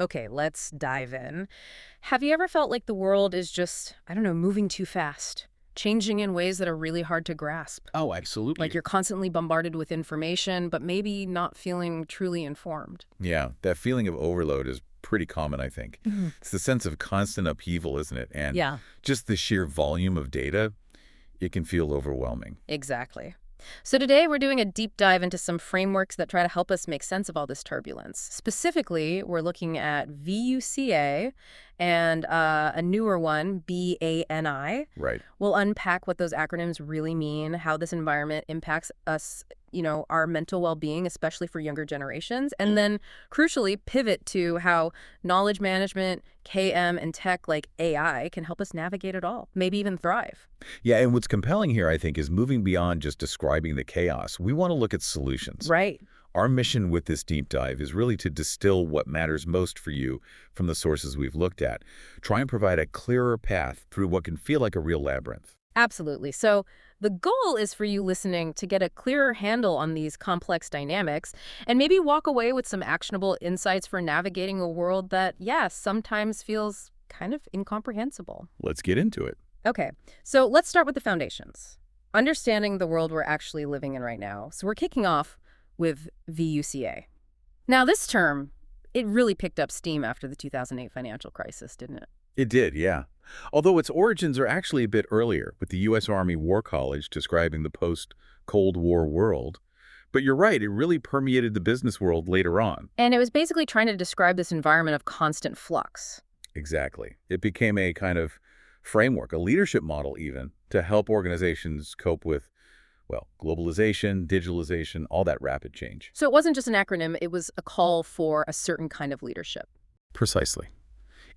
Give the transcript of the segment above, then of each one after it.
Okay, let's dive in. Have you ever felt like the world is just, I don't know, moving too fast, changing in ways that are really hard to grasp? Oh, Like absolutely. you're constantly bombarded with information, but maybe not feeling truly informed. Yeah, that feeling of overload is pretty common, I think. Mhm. It's the sense of constant upheaval, isn't it? And Yeah, just the sheer volume of data, it can feel overwhelming. exactly. So today we're doing a deep dive into some frameworks that try to help us make sense of all this turbulence. Specifically, we're looking at VUCA and a newer one, BANI. Right. We'll unpack what those acronyms really mean, how this environment impacts us, our mental well-being, especially for younger generations, and then crucially pivot to how knowledge management, KM, and tech like AI can help us navigate it all, maybe even thrive. Yeah, and what's compelling here, I think, is moving beyond just describing the chaos. We want to look at solutions. Right. Our mission with this deep dive is really to distill what matters most for you from the sources we've looked at. Try and provide a clearer path through what can feel like a real labyrinth. Absolutely. So the goal is for you listening to get a clearer handle on these complex dynamics and maybe walk away with some actionable insights for navigating a world that, yeah, sometimes feels kind of incomprehensible. Let's get into it. Okay, so let's start with the foundations. Understanding the world we're actually living in right now. So we're kicking off with VUCA. Now, this term, it really picked up steam after the 2008 financial crisis, didn't it? It did, yeah. Although its origins are actually a bit earlier, with the U.S. Army War College describing the post-Cold War world. But you're right, it really permeated the business world later on. And it was basically trying to describe this environment of constant flux. Exactly. It became a kind of framework, a leadership model even, to help organizations cope with, well, globalization, digitalization, all that rapid change. So it wasn't just an acronym, it was a call for a certain kind of leadership. Precisely.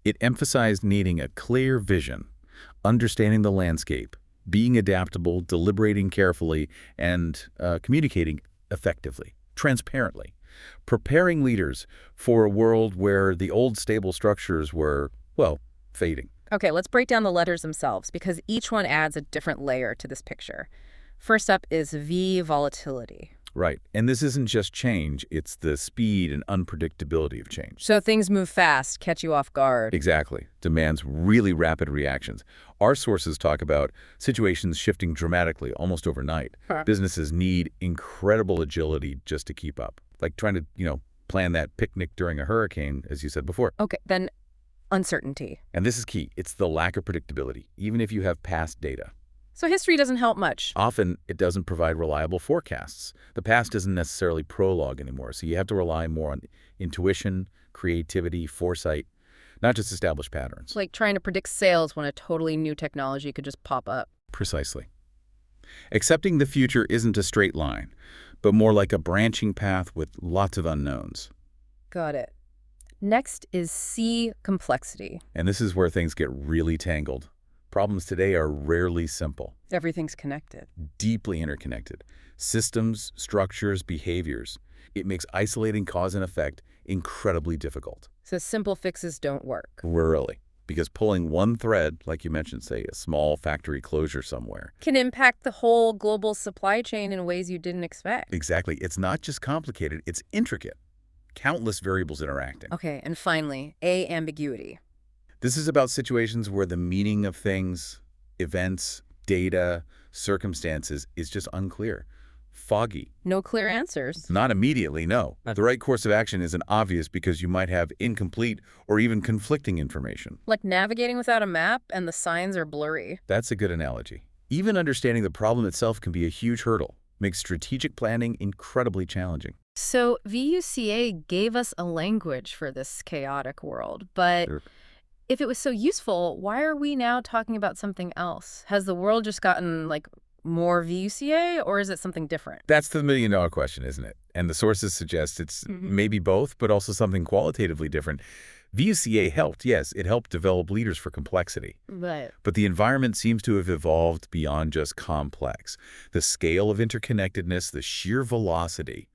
It emphasized needing a clear vision, understanding the landscape, being adaptable, deliberating carefully, and communicating effectively, transparently, preparing leaders for a world where the old stable structures were, well, fading. Okay, let's break down the letters themselves because each one adds a different layer to this picture. First up is V, volatility. Right. And this isn't just change, it's the speed and unpredictability of change. So things move fast, catch you off guard. Exactly. Demands really rapid reactions. Our sources talk about situations shifting dramatically, almost overnight. Huh. Businesses need incredible agility just to keep up. Like trying to, plan that picnic during a hurricane, as you said before. Okay, then uncertainty. And this is key. It's the lack of predictability, even if you have past data. So history doesn't help much. Often, it doesn't provide reliable forecasts. The past isn't necessarily prologue anymore, so you have to rely more on intuition, creativity, foresight, not just established patterns. It's like trying to predict sales when a totally new technology could just pop up. Precisely. Accepting the future isn't a straight line, but more like a branching path with lots of unknowns. Got it. Next is C, complexity. And this is where things get really tangled. Problems today are rarely simple, Everything's connected. deeply interconnected. Systems, structures, behaviors. It makes isolating cause and effect incredibly difficult. So simple fixes don't work. Rarely. Because pulling one thread, like you mentioned, say, a small factory closure somewhere. Can impact the whole global supply chain in ways you didn't expect. Exactly. It's not just complicated, it's intricate. Countless variables interacting. Okay, and finally, A, ambiguity. This is about situations where the meaning of things, events, data, circumstances is just unclear. Foggy. No clear answers. Not immediately, no. The right course of action isn't obvious because you might have incomplete or even conflicting information. Like navigating without a map and the signs are blurry. That's a good analogy. Even understanding the problem itself can be a huge hurdle, makes strategic planning incredibly challenging. So VUCA gave us a language for this chaotic world, but Sure. if it was so useful, why are we now talking about something else? Has the world just gotten, more VUCA, or is it something different? That's the million-dollar question, isn't it? And the sources suggest it's maybe both, but also something qualitatively different. VUCA helped, yes, it helped develop leaders for complexity. But But the environment seems to have evolved beyond just complex. The scale of interconnectedness, the sheer velocity,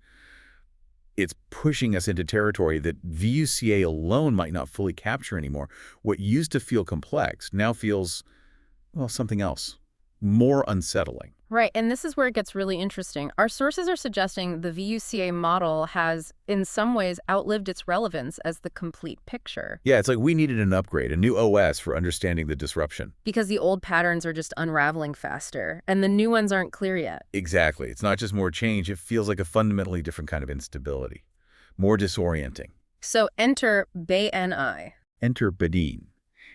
it's pushing us into territory that VUCA alone might not fully capture anymore. What used to feel complex now feels, well, something else. more unsettling. Right, and this is where it gets really interesting. Our sources are suggesting the VUCA model has, in some ways, outlived its relevance as the complete picture. Yeah, it's like we needed an upgrade, a new OS for understanding the disruption. Because the old patterns are just unraveling faster, and the new ones aren't clear yet. Exactly. It's not just more change, it feels like a fundamentally different kind of instability. More disorienting. So enter Bani. Enter Bani.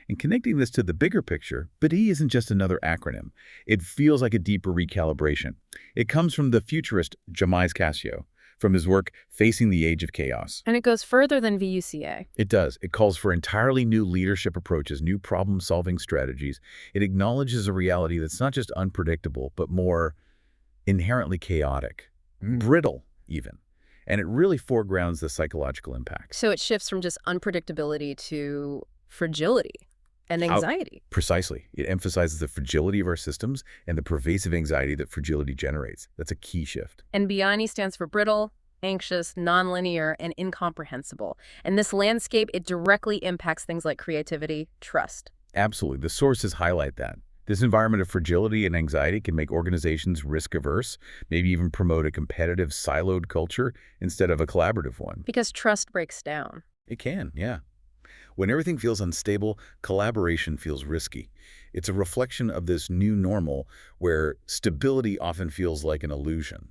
And connecting this to the bigger picture, Bani isn't just another acronym. It feels like a deeper recalibration. It comes from the futurist Jamais Cassio, from his work Facing the Age of Chaos. And it goes further than VUCA. It does. It calls for entirely new leadership approaches, new problem-solving strategies. It acknowledges a reality that's not just unpredictable, but more inherently chaotic, brittle even. And it really foregrounds the psychological impact. So it shifts from just unpredictability to fragility and anxiety. Precisely. It emphasizes the fragility of our systems and the pervasive anxiety that fragility generates. That's a key shift. And Bani stands for brittle, anxious, nonlinear, and incomprehensible. And this landscape, it directly impacts things like creativity, trust. Absolutely. The sources highlight that. This environment of fragility and anxiety can make organizations risk-averse, maybe even promote a competitive, siloed culture instead of a collaborative one. Because trust breaks down. It can, yeah. When everything feels unstable, collaboration feels risky. It's a reflection of this new normal where stability often feels like an illusion.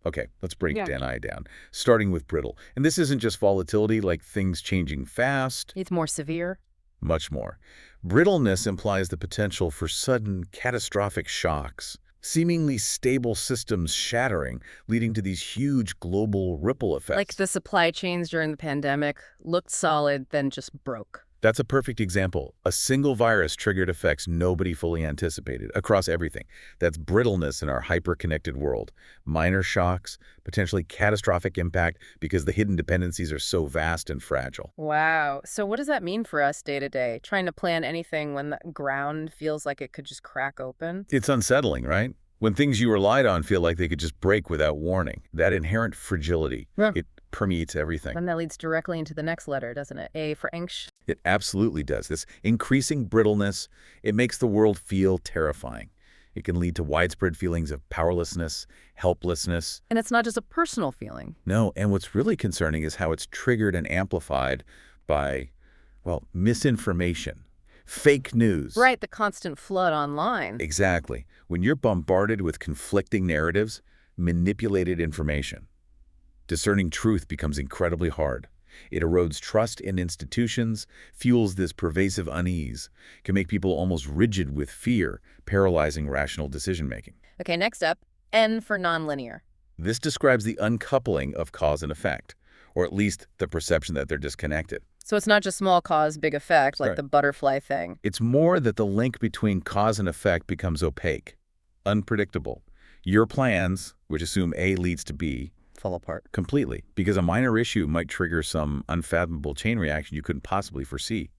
Okay, let's break Bani down, starting with brittle. And this isn't just volatility, like things changing fast. It's more severe. Much more. Brittleness implies the potential for sudden, catastrophic shocks, seemingly stable systems shattering, leading to these huge global ripple effects. Like the supply chains during the pandemic looked solid, then just broke. That's a perfect example. A single virus triggered effects nobody fully anticipated across everything. That's brittleness in our hyper-connected world. Minor shocks, potentially catastrophic impact because the hidden dependencies are so vast and fragile. Wow. So what does that mean for us day to day? Trying to plan anything when the ground feels like it could just crack open? It's unsettling, right? When things you relied on feel like they could just break without warning. That inherent fragility, it permeates everything. And that leads directly into the next letter, doesn't it? A for anxious. It absolutely does. This increasing brittleness, it makes the world feel terrifying. It can lead to widespread feelings of powerlessness, helplessness. And it's not just a personal feeling. No, and what's really concerning is how it's triggered and amplified by, well, misinformation, fake news. Right, the constant flood online. Exactly. When you're bombarded with conflicting narratives, manipulated information, discerning truth becomes incredibly hard. It erodes trust in institutions, fuels this pervasive unease, can make people almost rigid with fear, paralyzing rational decision-making. Okay, next up, N for nonlinear. This describes the uncoupling of cause and effect, or at least the perception that they're disconnected. So it's not just small cause, big effect, like the butterfly thing. It's more that the link between cause and effect becomes opaque, unpredictable. Your plans, which assume A leads to B, Fall apart. completely, because a minor issue might trigger some unfathomable chain reaction you couldn't possibly foresee.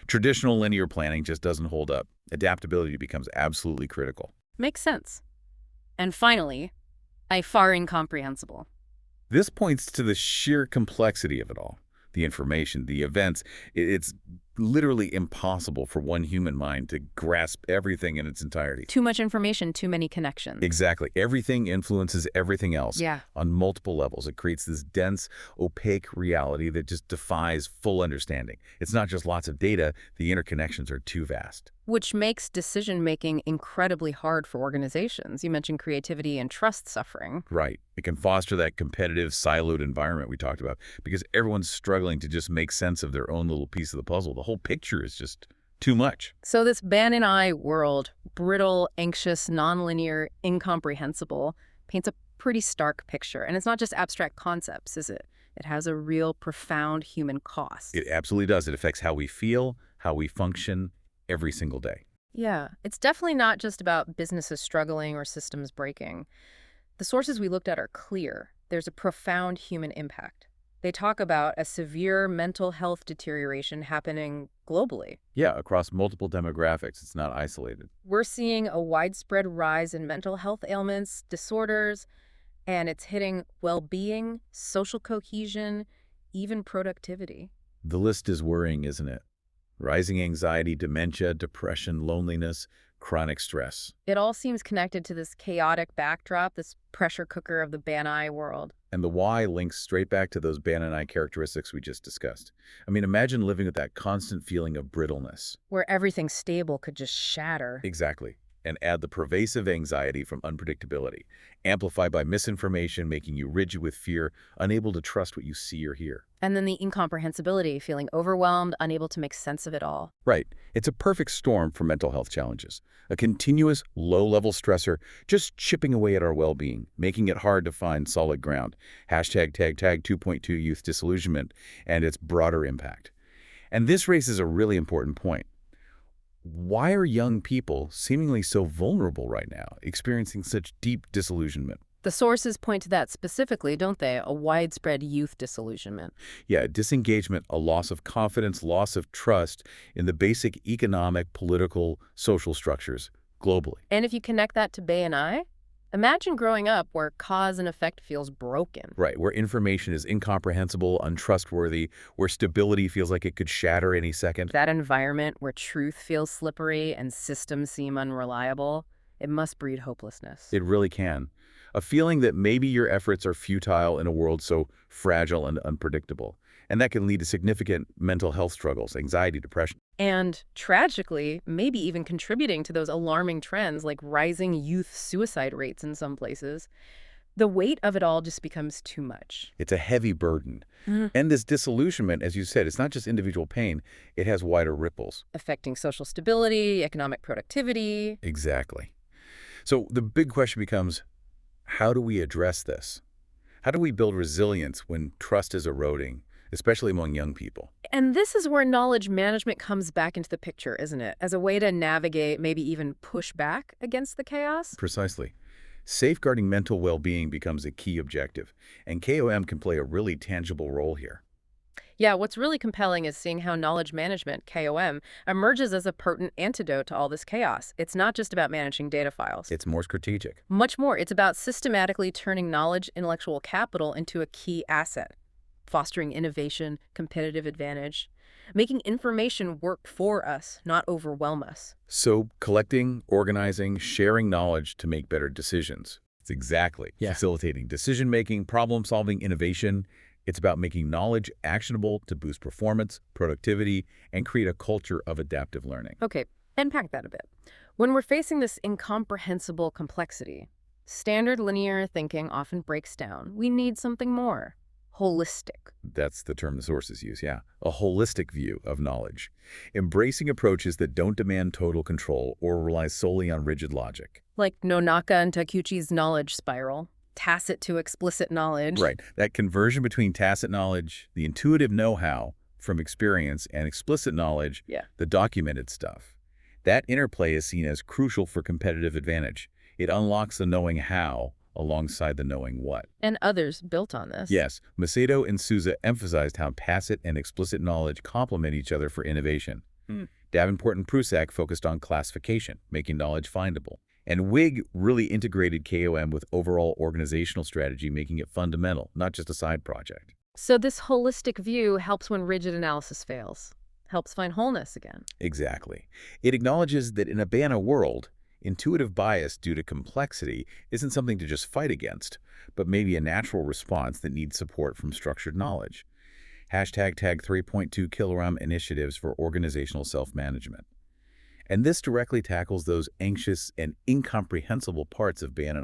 Traditional linear planning just doesn't hold up. Adaptability becomes absolutely critical. Makes sense. And finally, I far incomprehensible. This points to the sheer complexity of it all. The information, the events, it's literally impossible for one human mind to grasp everything in its entirety. Too much information, too many connections. Exactly. Everything influences everything else on multiple levels. It creates this dense, opaque reality that just defies full understanding. It's not just lots of data, the interconnections are too vast. Which makes decision-making incredibly hard for organizations. You mentioned creativity and trust suffering. Right. It can foster that competitive, siloed environment we talked about because everyone's struggling to just make sense of their own little piece of the puzzle. The whole picture is just too much. So this Bani world, brittle, anxious, nonlinear, incomprehensible, paints a pretty stark picture. And it's not just abstract concepts, is it? It has a real profound human cost. It absolutely does. It affects how we feel, how we function every single day. Yeah, it's definitely not just about businesses struggling or systems breaking. The sources we looked at are clear. There's a profound human impact. They talk about a severe mental health deterioration happening globally. Yeah, across multiple demographics. It's not isolated. We're seeing a widespread rise in mental health ailments, disorders, and it's hitting well-being, social cohesion, even productivity. The list is worrying, isn't it? Rising anxiety, dementia, depression, loneliness, chronic stress. It all seems connected to this chaotic backdrop, this pressure cooker of the Bani world. And the why links straight back to those Bani characteristics we just discussed. I mean, imagine living with that constant feeling of brittleness. Where everything stable could just shatter. Exactly. And add the pervasive anxiety from unpredictability, amplified by misinformation, making you rigid with fear, unable to trust what you see or hear. And then the incomprehensibility, feeling overwhelmed, unable to make sense of it all. Right. It's a perfect storm for mental health challenges. A continuous, low-level stressor just chipping away at our well-being, making it hard to find solid ground. Hashtag tag 2.2 youth disillusionment and its broader impact. And this raises a really important point. Why are young people seemingly so vulnerable right now, experiencing such deep disillusionment? The sources point to that specifically, don't they? A widespread youth disillusionment. Yeah, disengagement, a loss of confidence, loss of trust in the basic economic, political, social structures globally. And if you connect that to Bani, imagine growing up where cause and effect feels broken. Right, where information is incomprehensible, untrustworthy, where stability feels like it could shatter any second. That environment where truth feels slippery and systems seem unreliable, it must breed hopelessness. It really can. A feeling that maybe your efforts are futile in a world so fragile and unpredictable. And that can lead to significant mental health struggles, anxiety, depression. And tragically, maybe even contributing to those alarming trends like rising youth suicide rates in some places. The weight of it all just becomes too much. It's a heavy burden. And this disillusionment, as you said, it's not just individual pain, it has wider ripples. Affecting social stability, economic productivity. Exactly. So the big question becomes, how do we address this? How do we build resilience when trust is eroding, especially among young people? And this is where knowledge management comes back into the picture, isn't it? As a way to navigate, maybe even push back against the chaos? Precisely. Safeguarding mental well-being becomes a key objective, and KOM can play a really tangible role here. Yeah, what's really compelling is seeing how knowledge management, KOM, emerges as a potent antidote to all this chaos. It's not just about managing data files. It's more strategic. Much more. It's about systematically turning knowledge, intellectual capital into a key asset, fostering innovation, competitive advantage, making information work for us, not overwhelm us. So collecting, organizing, sharing knowledge to make better decisions. It's exactly. Yeah. Facilitating decision-making, problem-solving, innovation. It's about making knowledge actionable to boost performance, productivity, and create a culture of adaptive learning. Okay, unpack that a bit. When we're facing this incomprehensible complexity, standard linear thinking often breaks down. We need something more. Holistic. That's the term the sources use, yeah. A holistic view of knowledge. Embracing approaches that don't demand total control or rely solely on rigid logic. Like Nonaka and Takeuchi's knowledge spiral. Tacit to explicit knowledge. Right. That conversion between tacit knowledge, the intuitive know-how from experience, and explicit knowledge, the documented stuff. That interplay is seen as crucial for competitive advantage. It unlocks the knowing how alongside the knowing what. And others built on this. Yes, Macedo and Souza emphasized how tacit and explicit knowledge complement each other for innovation. Davenport and Prusak focused on classification, making knowledge findable. And Wig really integrated KOM with overall organizational strategy, making it fundamental, not just a side project. So this holistic view helps when rigid analysis fails, helps find wholeness again. Exactly. It acknowledges that in a Bani world, intuitive bias due to complexity isn't something to just fight against, but maybe a natural response that needs support from structured knowledge. Hashtag tag 3.2 kilogram initiatives for organizational self-management. And this directly tackles those anxious and incomprehensible parts of Bani.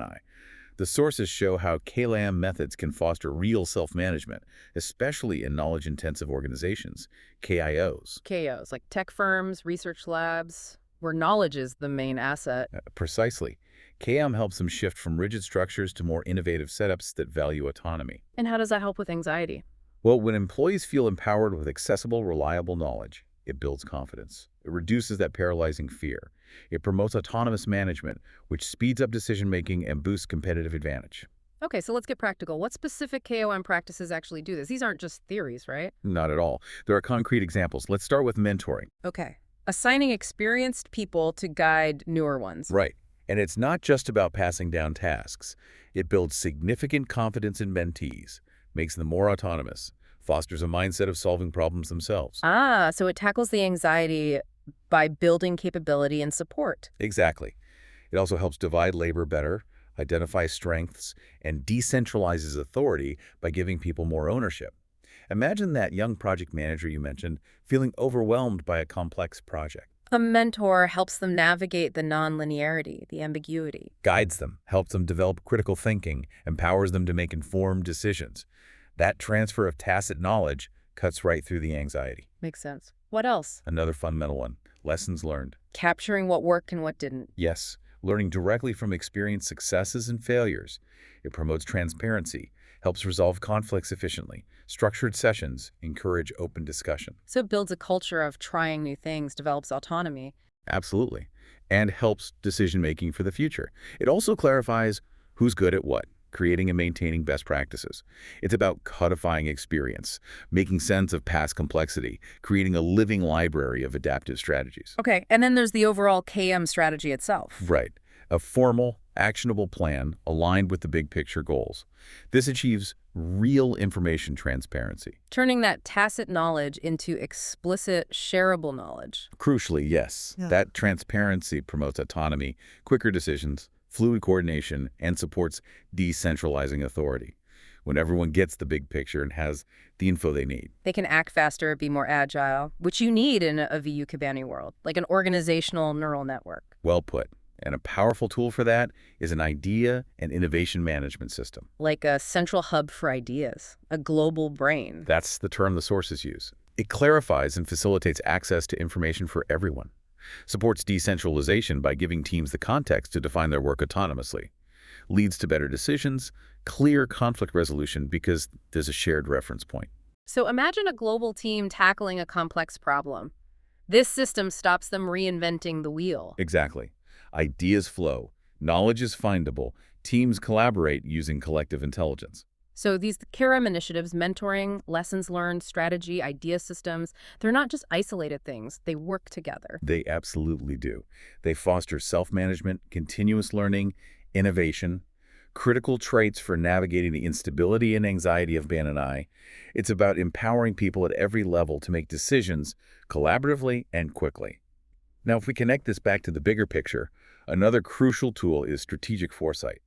The sources show how KLAM methods can foster real self-management, especially in knowledge-intensive organizations, KIOs. KOs, like tech firms, research labs, where knowledge is the main asset. Precisely. KM helps them shift from rigid structures to more innovative setups that value autonomy. And how does that help with anxiety? Well, when employees feel empowered with accessible, reliable knowledge, it builds confidence. It reduces that paralyzing fear. It promotes autonomous management, which speeds up decision-making and boosts competitive advantage. Okay, so let's get practical. What specific KOM practices actually do this? These aren't just theories, right? Not at all. There are concrete examples. Let's start with mentoring. Okay. Assigning experienced people to guide newer ones. Right. And it's not just about passing down tasks. It builds significant confidence in mentees, makes them more autonomous, fosters a mindset of solving problems themselves. Ah, so it tackles the anxiety by building capability and support. Exactly. It also helps divide labor better, identify strengths, and decentralizes authority by giving people more ownership. Imagine that young project manager you mentioned feeling overwhelmed by a complex project. A mentor helps them navigate the nonlinearity, the ambiguity. Guides them, helps them develop critical thinking, empowers them to make informed decisions. That transfer of tacit knowledge cuts right through the anxiety. Makes sense. What else? Another fundamental one, lessons learned. Capturing what worked and what didn't. Yes, learning directly from experienced successes and failures. It promotes transparency, helps resolve conflicts efficiently. Structured sessions encourage open discussion. So it builds a culture of trying new things, develops autonomy. Absolutely. And helps decision-making for the future. It also clarifies who's good at what, creating and maintaining best practices. It's about codifying experience, making sense of past complexity, creating a living library of adaptive strategies. Okay, and then there's the overall KM strategy itself. Right. A formal, actionable plan aligned with the big picture goals. This achieves real information transparency. Turning that tacit knowledge into explicit, shareable knowledge. Crucially, yes, that transparency promotes autonomy, quicker decisions, fluid coordination, and supports decentralizing authority. When everyone gets the big picture and has the info they need. They can act faster, be more agile, which you need in a Vuca Bani world, like an organizational neural network. Well put. And a powerful tool for that is an idea and innovation management system. Like a central hub for ideas, a global brain. That's the term the sources use. It clarifies and facilitates access to information for everyone. Supports decentralization by giving teams the context to define their work autonomously. Leads to better decisions, clear conflict resolution because there's a shared reference point. So imagine a global team tackling a complex problem. This system stops them reinventing the wheel. Exactly. Ideas flow, knowledge is findable, teams collaborate using collective intelligence. So these KRM initiatives, mentoring, lessons learned, strategy, idea systems, they're not just isolated things, they work together. They absolutely do. They foster self-management, continuous learning, innovation, critical traits for navigating the instability and anxiety of Ban and I. It's about empowering people at every level to make decisions collaboratively and quickly. Now, if we connect this back to the bigger picture, another crucial tool is strategic foresight.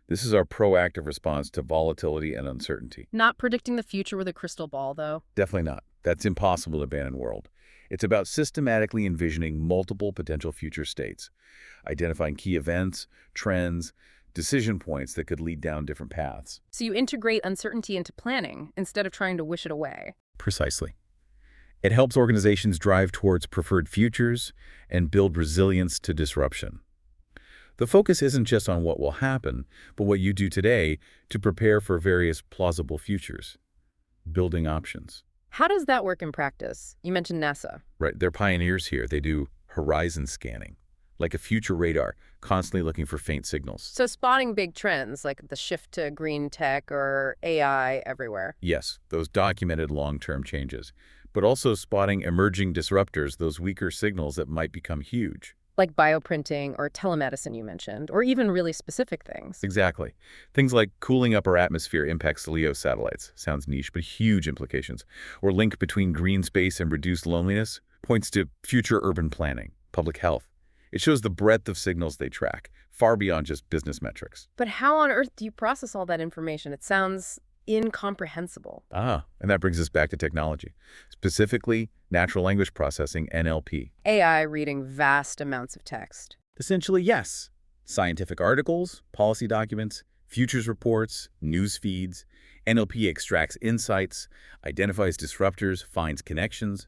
This is our proactive response to volatility and uncertainty. Not predicting the future with a crystal ball, though. Definitely not. That's impossible in a abandoned world. It's about systematically envisioning multiple potential future states, identifying key events, trends, decision points that could lead down different paths. So you integrate uncertainty into planning instead of trying to wish it away. Precisely. It helps organizations drive towards preferred futures and build resilience to disruption. The focus isn't just on what will happen, but what you do today to prepare for various plausible futures. Building options. How does that work in practice? You mentioned NASA. Right, they're pioneers here. They do horizon scanning, like a future radar, constantly looking for faint signals. So spotting big trends like the shift to green tech or AI everywhere. Yes, those documented long-term changes, but also spotting emerging disruptors, those weaker signals that might become huge. Like bioprinting or telemedicine you mentioned, or even really specific things. Exactly. Things like cooling up our atmosphere impacts LEO satellites. Sounds niche, but huge implications. Or link between green space and reduced loneliness points to future urban planning, public health. It shows the breadth of signals they track, far beyond just business metrics. But how on earth do you process all that information? It sounds incomprehensible. And that brings us back to technology, specifically natural language processing, NLP. AI reading vast amounts of text. Essentially, yes. Scientific articles, policy documents, futures reports, news feeds. NLP extracts insights, identifies disruptors, finds connections,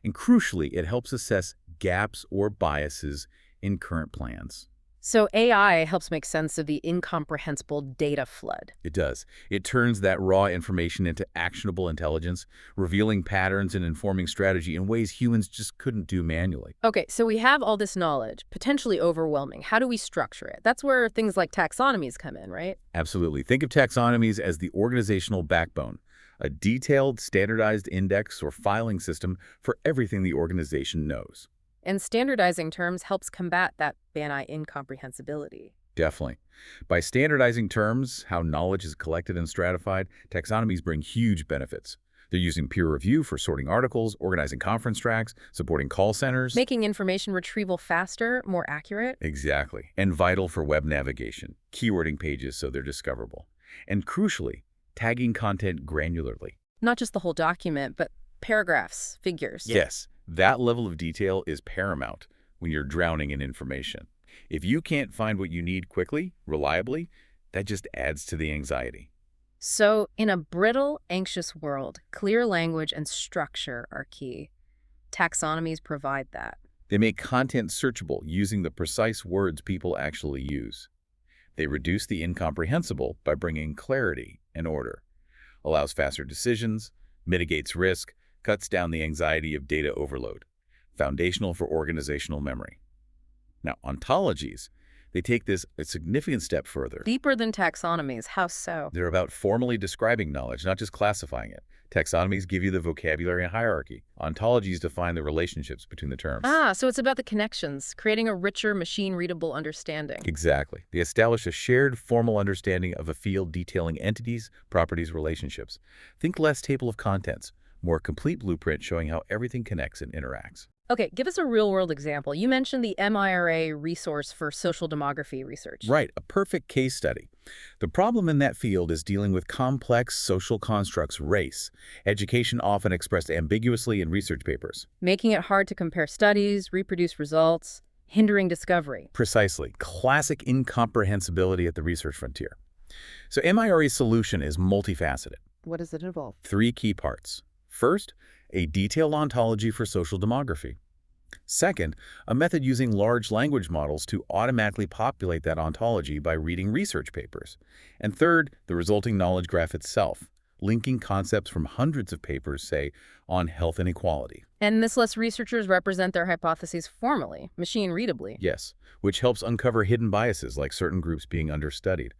and crucially, it helps assess gaps or biases in current plans. So AI helps make sense of the incomprehensible data flood. It does. It turns that raw information into actionable intelligence, revealing patterns and informing strategy in ways humans just couldn't do manually. Okay, so we have all this knowledge, potentially overwhelming. How do we structure it? That's where things like taxonomies come in, right? Absolutely. Think of taxonomies as the organizational backbone, a detailed, standardized index or filing system for everything the organization knows. And standardizing terms helps combat that Bani incomprehensibility. Definitely. By standardizing terms, how knowledge is collected and stratified, taxonomies bring huge benefits. They're using peer review for sorting articles, organizing conference tracks, supporting call centers. Making information retrieval faster, more accurate. Exactly. And vital for web navigation, keywording pages so they're discoverable. And crucially, tagging content granularly. Not just the whole document, but paragraphs, figures. Yes, that level of detail is paramount when you're drowning in information. If you can't find what you need quickly, reliably, that just adds to the anxiety. So, in a brittle, anxious world, clear language and structure are key. Taxonomies provide that. They make content searchable using the precise words people actually use. They reduce the incomprehensible by bringing clarity and order, allows faster decisions, mitigates risk, cuts down the anxiety of data overload, foundational for organizational memory. Now, ontologies, they take this a significant step further. Deeper than taxonomies, how so? They're about formally describing knowledge, not just classifying it. Taxonomies give you the vocabulary and hierarchy. Ontologies define the relationships between the terms. So it's about the connections, creating a richer, machine-readable understanding. Exactly. They establish a shared formal understanding of a field detailing entities, properties, relationships. Think less table of contents, more complete blueprint showing how everything connects and interacts. Okay, give us a real-world example. You mentioned the MIRA resource for social demography research. Right, a perfect case study. The problem in that field is dealing with complex social constructs, race. Education often expressed ambiguously in research papers. Making it hard to compare studies, reproduce results, hindering discovery. Precisely. Classic incomprehensibility at the research frontier. So MIRA's solution is multifaceted. What does it involve? 3 key parts. First, a detailed ontology for social demography. Second, a method using large language models to automatically populate that ontology by reading research papers. And third, the resulting knowledge graph itself, linking concepts from hundreds of papers, say, on health inequality. And this lets researchers represent their hypotheses formally, machine-readably. Yes, which helps uncover hidden biases like certain groups being understudied.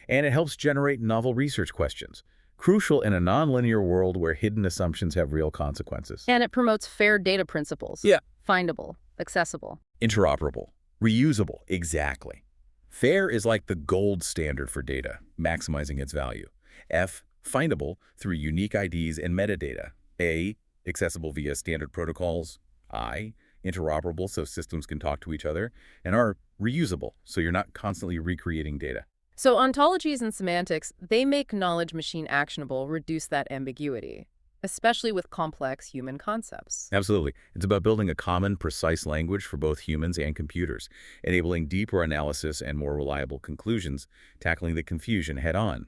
And it helps generate novel research questions, crucial in a nonlinear world where hidden assumptions have real consequences. And it promotes fair data principles. Yeah. Findable, accessible. Interoperable, reusable, exactly. FAIR is like the gold standard for data, maximizing its value. F, findable through unique IDs and metadata. A, accessible via standard protocols. I, interoperable so systems can talk to each other. And R, reusable so you're not constantly recreating data. So ontologies and semantics, they make knowledge machine actionable, reduce that ambiguity, especially with complex human concepts. Absolutely. It's about building a common, precise language for both humans and computers, enabling deeper analysis and more reliable conclusions, tackling the confusion head-on.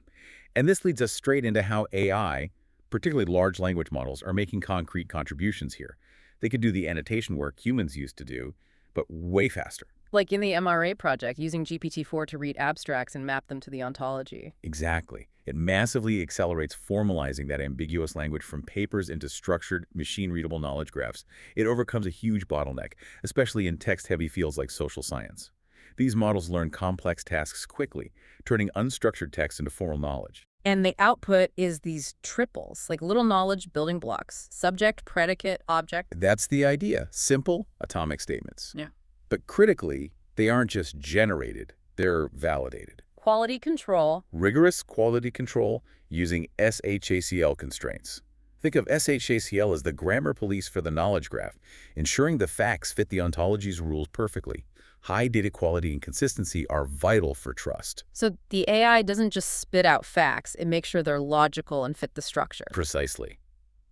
And this leads us straight into how AI, particularly large language models, are making concrete contributions here. They could do the annotation work humans used to do, but way faster. Like in the MRA project, using GPT-4 to read abstracts and map them to the ontology. Exactly. It massively accelerates formalizing that ambiguous language from papers into structured, machine-readable knowledge graphs. It overcomes a huge bottleneck, especially in text-heavy fields like social science. These models learn complex tasks quickly, turning unstructured text into formal knowledge. And the output is these triples, like little knowledge building blocks: subject, predicate, object. That's the idea. Simple, atomic statements. Yeah. But critically, they aren't just generated, they're validated. Quality control. Rigorous quality control using SHACL constraints. Think of SHACL as the grammar police for the knowledge graph, ensuring the facts fit the ontology's rules perfectly. High data quality and consistency are vital for trust. So the AI doesn't just spit out facts, it makes sure they're logical and fit the structure. Precisely.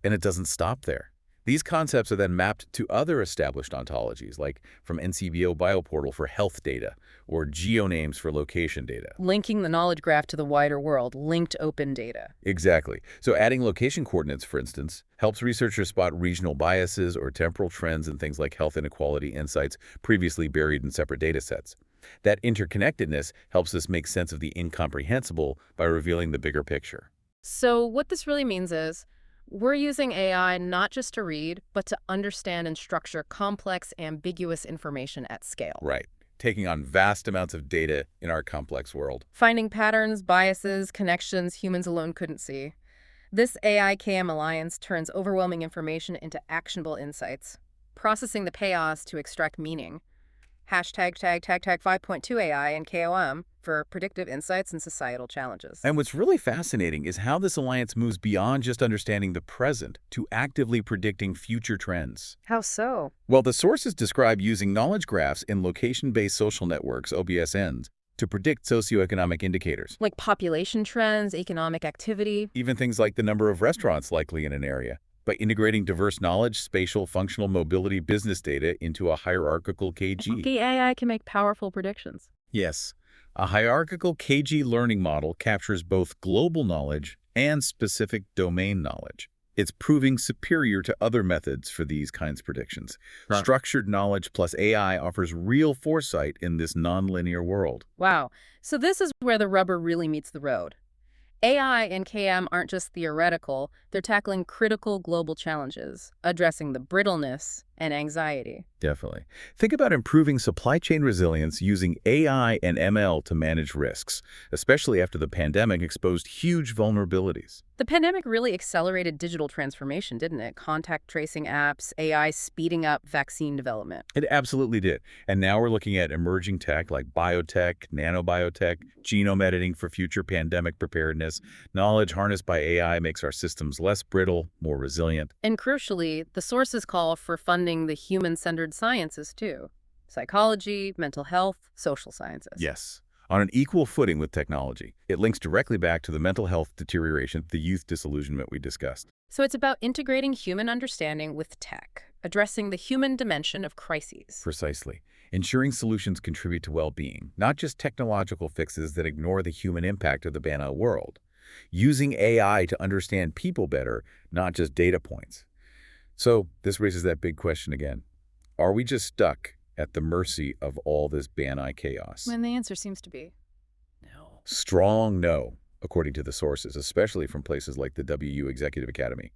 And it doesn't stop there. These concepts are then mapped to other established ontologies, like from NCBO Bioportal for health data, or GeoNames for location data. Linking the knowledge graph to the wider world, linked open data. Exactly. So adding location coordinates, for instance, helps researchers spot regional biases or temporal trends in things like health inequality insights previously buried in separate data sets. That interconnectedness helps us make sense of the incomprehensible by revealing the bigger picture. So what this really means is, we're using AI not just to read, but to understand and structure complex, ambiguous information at scale. Right. Taking on vast amounts of data in our complex world. Finding patterns, biases, connections humans alone couldn't see. This AI-KM alliance turns overwhelming information into actionable insights, processing the chaos to extract meaning. Hashtag 5.2 AI and KOM for predictive insights and societal challenges. And what's really fascinating is how this alliance moves beyond just understanding the present to actively predicting future trends. How so? Well, the sources describe using knowledge graphs in location-based social networks, OBSNs, to predict socioeconomic indicators. Like population trends, economic activity. Even things like the number of restaurants likely in an area. By integrating diverse knowledge, spatial, functional mobility, business data into a hierarchical KG. The AI can make powerful predictions. Yes, a hierarchical KG learning model captures both global knowledge and specific domain knowledge. It's proving superior to other methods for these kinds of predictions. Right. Structured knowledge plus AI offers real foresight in this nonlinear world. Wow. So this is where the rubber really meets the road. AI and KM aren't just theoretical, they're tackling critical global challenges, addressing the brittleness and anxiety. Definitely. Think about improving supply chain resilience using AI and ML to manage risks, especially after the pandemic exposed huge vulnerabilities. The pandemic really accelerated digital transformation, didn't it? Contact tracing apps, AI speeding up vaccine development. It absolutely did. And now we're looking at emerging tech like biotech, nanobiotech, genome editing for future pandemic preparedness. Knowledge harnessed by AI makes our systems less brittle, more resilient. And crucially, the sources call for funding the human-centered sciences too. Psychology, mental health, social sciences. Yes. On an equal footing with technology. It links directly back to the mental health deterioration, the youth disillusionment we discussed. So it's about integrating human understanding with tech, addressing the human dimension of crises. Precisely. Ensuring solutions contribute to well-being, not just technological fixes that ignore the human impact of the banal world. Using AI to understand people better, not just data points. So this raises that big question again. Are we just stuck at the mercy of all this Bani chaos? When the answer seems to be no. Strong no, according to the sources, especially from places like the WU Executive Academy.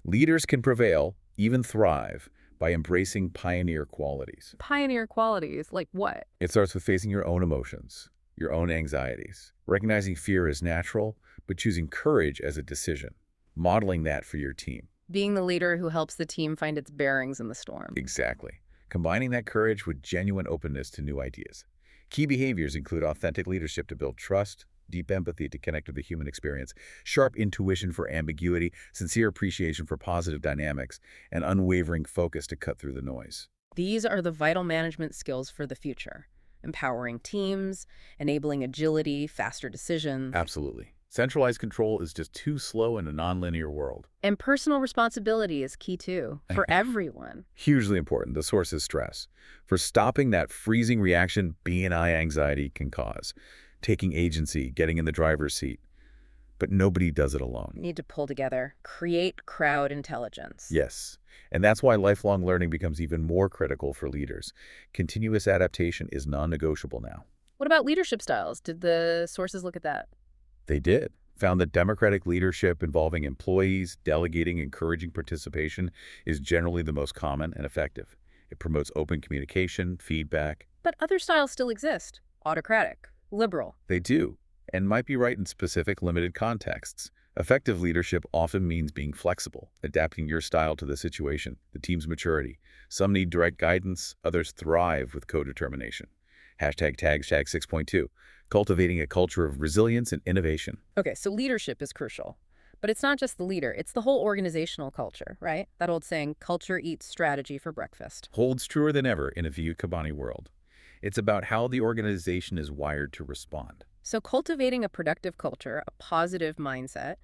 Leaders can prevail, even thrive, by embracing pioneer qualities. Pioneer qualities, like what? It starts with facing your own emotions, your own anxieties, recognizing fear as natural, but choosing courage as a decision, modeling that for your team. Being the leader who helps the team find its bearings in the storm. Exactly. Combining that courage with genuine openness to new ideas. Key behaviors include authentic leadership to build trust, deep empathy to connect with the human experience, sharp intuition for ambiguity, sincere appreciation for positive dynamics, and unwavering focus to cut through the noise. These are the vital management skills for the future. Empowering teams, enabling agility, faster decisions. Absolutely. Centralized control is just too slow in a nonlinear world. And personal responsibility is key too, for everyone. Hugely important, the sources stress. For stopping that freezing reaction B&I anxiety can cause. Taking agency, getting in the driver's seat. But nobody does it alone. Need to pull together, create crowd intelligence. Yes, and that's why lifelong learning becomes even more critical for leaders. Continuous adaptation is non-negotiable now. What about leadership styles? Did the sources look at that? They did. Found that democratic leadership involving employees, delegating, encouraging participation is generally the most common and effective. It promotes open communication, feedback. But other styles still exist. Autocratic, liberal. They do, and might be right in specific limited contexts. Effective leadership often means being flexible, adapting your style to the situation, the team's maturity. Some need direct guidance, others thrive with co-determination. Hashtag 6.2. Cultivating a culture of resilience and innovation. Okay, so leadership is crucial. But it's not just the leader, it's the whole organizational culture, right? That old saying, culture eats strategy for breakfast. Holds truer than ever in a Vuca Bani world. It's about how the organization is wired to respond. So cultivating a productive culture, a positive mindset,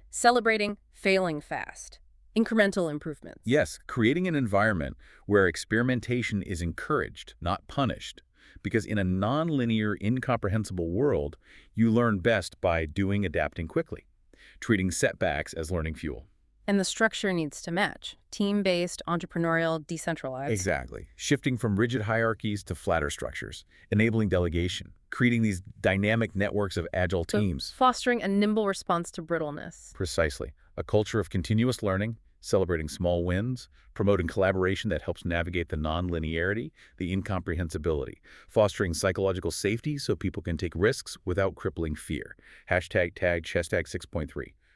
celebrating failing fast, incremental improvements. Yes, creating an environment where experimentation is encouraged, not punished. Because in a nonlinear, incomprehensible world, you learn best by doing, adapting quickly, treating setbacks as learning fuel. And the structure needs to match. Team-based, entrepreneurial, decentralized. Exactly. Shifting from rigid hierarchies to flatter structures, enabling delegation, creating these dynamic networks of agile teams. Fostering a nimble response to brittleness. Precisely. A culture of continuous learning, celebrating small wins, promoting collaboration that helps navigate the non-linearity, the incomprehensibility, fostering psychological safety so people can take risks without crippling fear. Hashtag 6.3.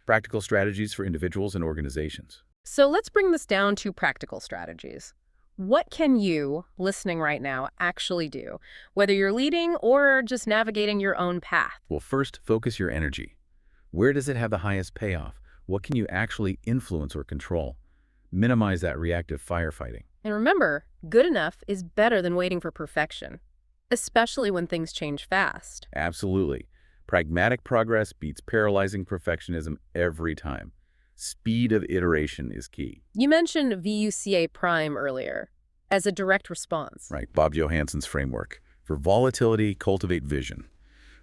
Practical strategies for individuals and organizations. So let's bring this down to practical strategies. What can you, listening right now, actually do, whether you're leading or just navigating your own path? Well, first, focus your energy. Where does it have the highest payoff? What can you actually influence or control? Minimize that reactive firefighting. And remember, good enough is better than waiting for perfection, especially when things change fast. Absolutely. Pragmatic progress beats paralyzing perfectionism every time. Speed of iteration is key. You mentioned VUCA prime earlier as a direct response. Right, Bob Johansson's framework. For volatility, cultivate vision.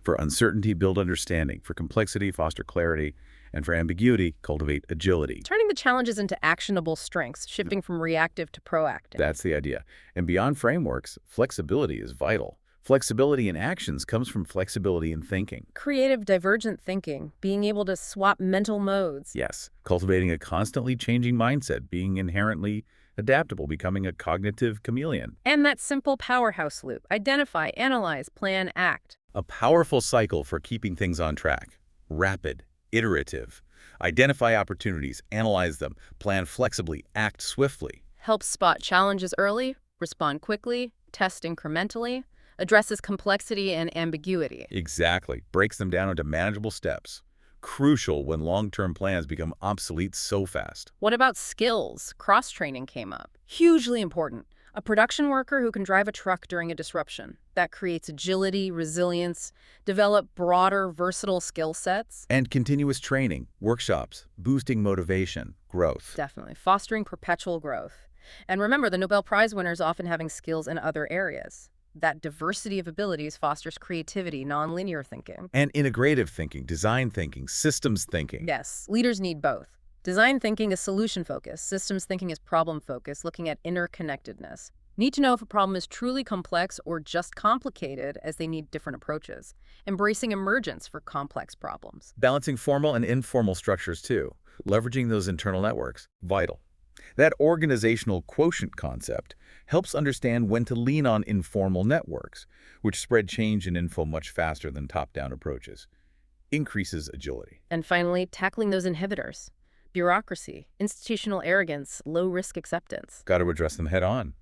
For uncertainty, build understanding. For complexity, foster clarity. And for ambiguity, cultivate agility. Turning the challenges into actionable strengths, shifting from reactive to proactive. That's the idea. And beyond frameworks, flexibility is vital. Flexibility in actions comes from flexibility in thinking. Creative divergent thinking, being able to swap mental modes. Yes, cultivating a constantly changing mindset, being inherently adaptable, becoming a cognitive chameleon. And that simple powerhouse loop, identify, analyze, plan, act. A powerful cycle for keeping things on track. Rapid, iterative. Identify opportunities, analyze them, plan flexibly, act swiftly. Helps spot challenges early, respond quickly, test incrementally, addresses complexity and ambiguity. Exactly. Breaks them down into manageable steps. Crucial when long-term plans become obsolete so fast. What about skills? Cross-training came up. Hugely important. A production worker who can drive a truck during a disruption. That creates agility, resilience, develop broader, versatile skill sets. And continuous training, workshops, boosting motivation, growth. Definitely. Fostering perpetual growth. And remember, the Nobel Prize winners often having skills in other areas. That diversity of abilities fosters creativity, nonlinear thinking. And integrative thinking, design thinking, systems thinking. Yes, leaders need both. Design thinking is solution-focused. Systems thinking is problem-focused, looking at interconnectedness. Need to know if a problem is truly complex or just complicated, as they need different approaches. Embracing emergence for complex problems. Balancing formal and informal structures too. Leveraging those internal networks, vital. That organizational quotient concept helps understand when to lean on informal networks, which spread change and info much faster than top-down approaches. Increases agility. And finally, tackling those inhibitors. Bureaucracy, institutional arrogance, low-risk acceptance. Got to address them head-on.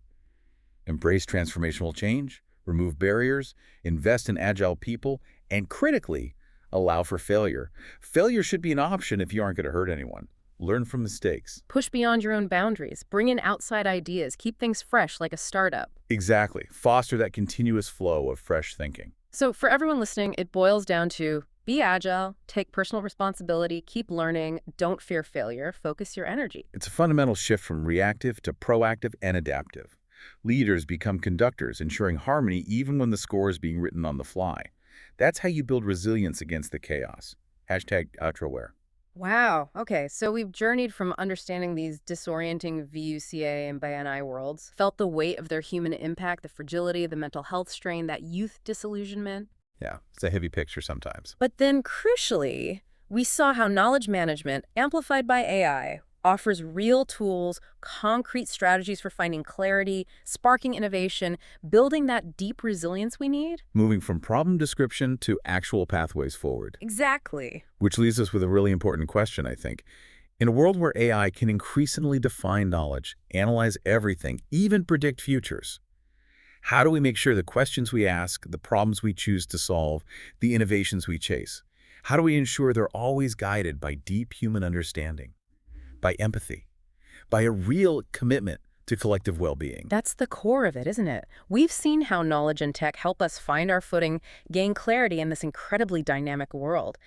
Embrace transformational change, remove barriers, invest in agile people, and critically, allow for failure. Failure should be an option if you aren't going to hurt anyone. Learn from mistakes. Push beyond your own boundaries. Bring in outside ideas. Keep things fresh like a startup. Exactly. Foster that continuous flow of fresh thinking. So for everyone listening, it boils down to be agile, take personal responsibility, keep learning, don't fear failure, focus your energy. It's a fundamental shift from reactive to proactive and adaptive. Leaders become conductors, ensuring harmony even when the score is being written on the fly. That's how you build resilience against the chaos. Hashtag outroware. Wow. Okay, so we've journeyed from understanding these disorienting VUCA and BNI worlds, felt the weight of their human impact, the fragility, the mental health strain, that youth disillusionment. Yeah, it's a heavy picture sometimes. But then, crucially, we saw how knowledge management, amplified by AI, offers real tools, concrete strategies for finding clarity, sparking innovation, building that deep resilience we need. Moving from problem description to actual pathways forward. Exactly. Which leaves us with a really important question, I think. In a world where AI can increasingly define knowledge, analyze everything, even predict futures, how do we make sure the questions we ask, the problems we choose to solve, the innovations we chase, how do we ensure they're always guided by deep human understanding, by empathy, by a real commitment to collective well-being? That's the core of it, isn't it? We've seen how knowledge and tech help us find our footing, gain clarity in this incredibly dynamic world.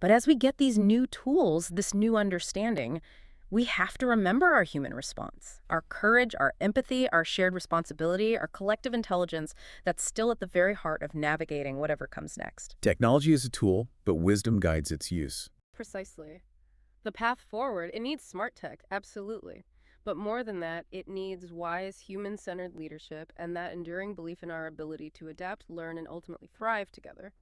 But as we get these new tools, this new understanding, we have to remember our human response, our courage, our empathy, our shared responsibility, our collective intelligence that's still at the very heart of navigating whatever comes next. Technology is a tool, but wisdom guides its use. Precisely. The path forward, it needs smart tech, absolutely. But more than that, it needs wise, human-centered leadership and that enduring belief in our ability to adapt, learn, and ultimately thrive together.